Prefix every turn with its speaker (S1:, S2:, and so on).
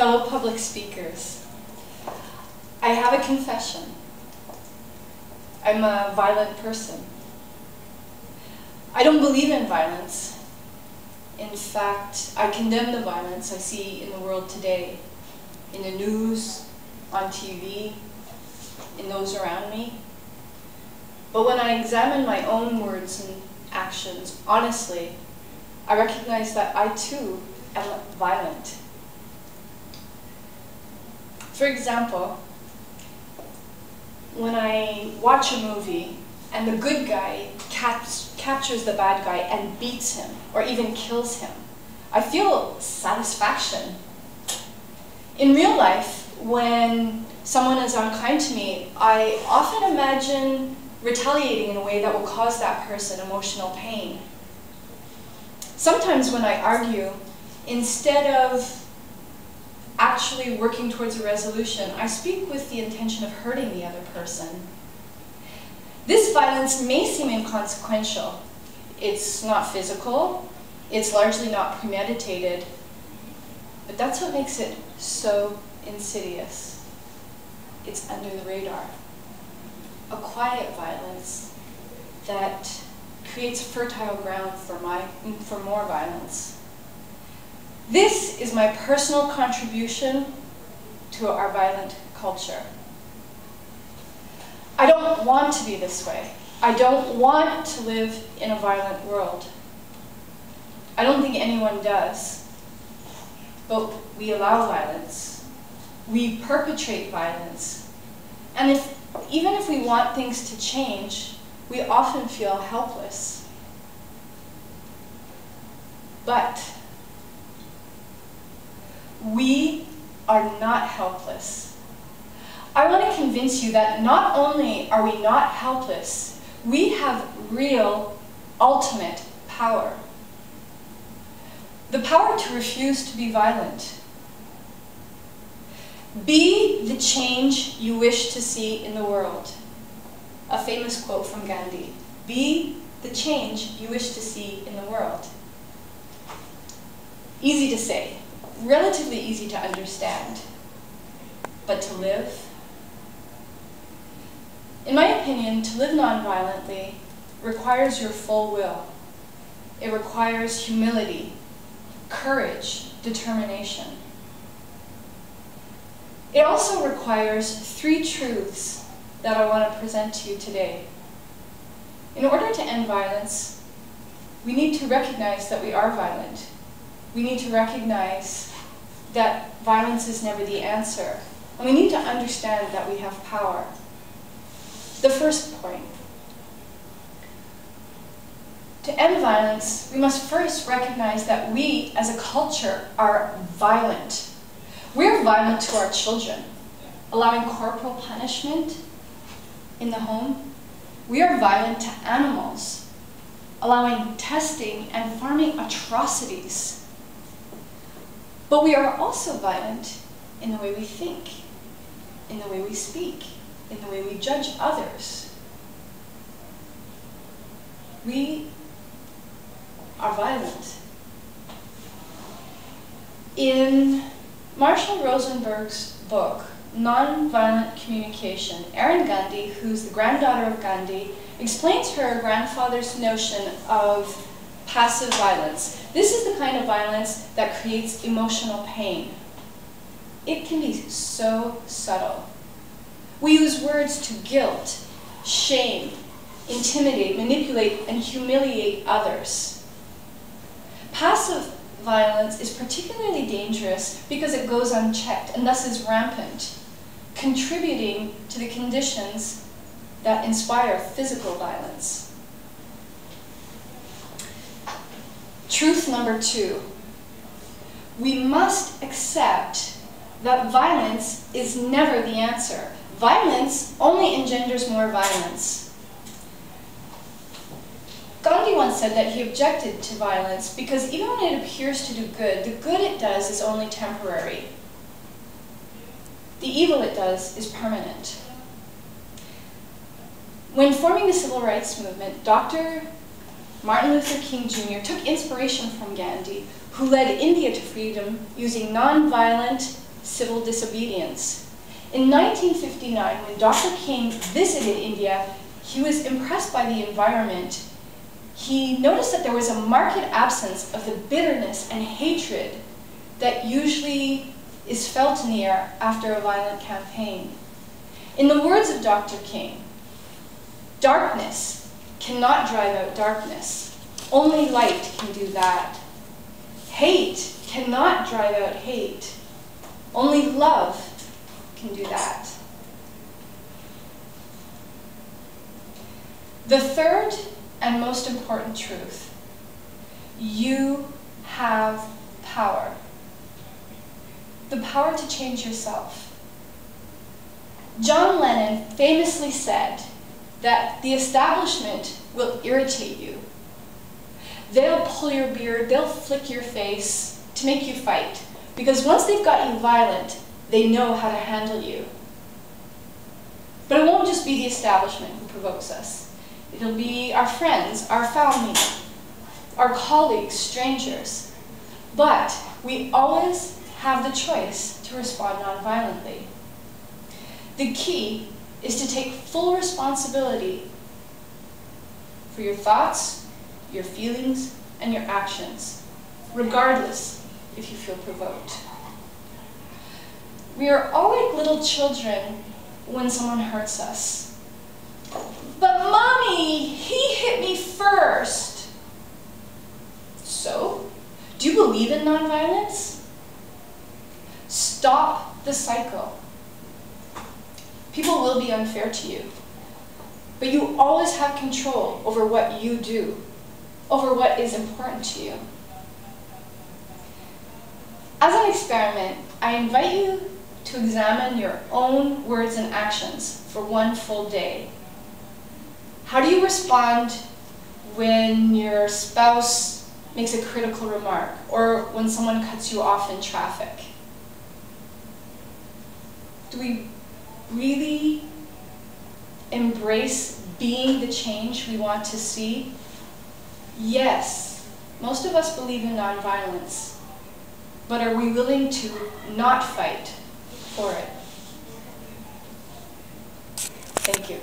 S1: fellow public speakers, I have a confession. I'm a violent person. I don't believe in violence. In fact, I condemn the violence I see in the world today, in the news, on TV, in those around me. But when I examine my own words and actions honestly, I recognize that I too am violent. For example, when I watch a movie and the good guy captures the bad guy and beats him or even kills him, I feel satisfaction. In real life, when someone is unkind to me, I often imagine retaliating in a way that will cause that person emotional pain. Sometimes when I argue, instead of actually working towards a resolution, I speak with the intention of hurting the other person. This violence may seem inconsequential. It's not physical, it's largely not premeditated, but that's what makes it so insidious. It's under the radar. A quiet violence that creates fertile ground for more violence. This is my personal contribution to our violent culture. I don't want to be this way. I don't want to live in a violent world. I don't think anyone does. But we allow violence. We perpetrate violence. And even if we want things to change, we often feel helpless. But we are not helpless. I want to convince you that not only are we not helpless, we have real, ultimate power. The power to refuse to be violent. Be the change you wish to see in the world. A famous quote from Gandhi. Be the change you wish to see in the world. Easy to say. Relatively easy to understand, but to live? In my opinion, to live nonviolently requires your full will. It requires humility, courage, determination. It also requires 3 truths that I want to present to you today. In order to end violence, we need to recognize that we are violent. We need to recognize that violence is never the answer. And we need to understand that we have power. The first point. To end violence, we must first recognize that we, as a culture, are violent. We're violent to our children, allowing corporal punishment in the home. We are violent to animals, allowing testing and farming atrocities. But we are also violent in the way we think, in the way we speak, in the way we judge others. We are violent. In Marshall Rosenberg's book, Nonviolent Communication, Erin Gundy, who's the granddaughter of Gandhi, explains her grandfather's notion of passive violence. This is the kind of violence that creates emotional pain. It can be so subtle. We use words to guilt, shame, intimidate, manipulate, and humiliate others. Passive violence is particularly dangerous because it goes unchecked and thus is rampant, contributing to the conditions that inspire physical violence. Truth number 2. We must accept that violence is never the answer. Violence only engenders more violence. Gandhi once said that he objected to violence because even when it appears to do good, the good it does is only temporary. The evil it does is permanent. When forming the civil rights movement, Dr. Martin Luther King Jr. took inspiration from Gandhi, who led India to freedom using nonviolent civil disobedience. In 1959, when Dr. King visited India, he was impressed by the environment. He noticed that there was a marked absence of the bitterness and hatred that usually is felt in the air after a violent campaign. In the words of Dr. King, darkness cannot drive out darkness. Only light can do that. Hate cannot drive out hate. Only love can do that. The third and most important truth: you have power. The power to change yourself. John Lennon famously said that the establishment will irritate you. They'll pull your beard, they'll flick your face to make you fight, because once they've got you violent, they know how to handle you. But it won't just be the establishment who provokes us. It'll be our friends, our family, our colleagues, strangers. But we always have the choice to respond nonviolently. The key is to take full responsibility for your thoughts, your feelings, and your actions, regardless if you feel provoked. We are all like little children when someone hurts us. But Mommy, he hit me first. So, do you believe in nonviolence? Stop the cycle. People will be unfair to you, but you always have control over what you do, over what is important to you. As an experiment, I invite you to examine your own words and actions for one full day. How do you respond when your spouse makes a critical remark, or when someone cuts you off in traffic? Do we really embrace being the change we want to see? Yes, most of us believe in nonviolence, but are we willing to not fight for it? Thank you.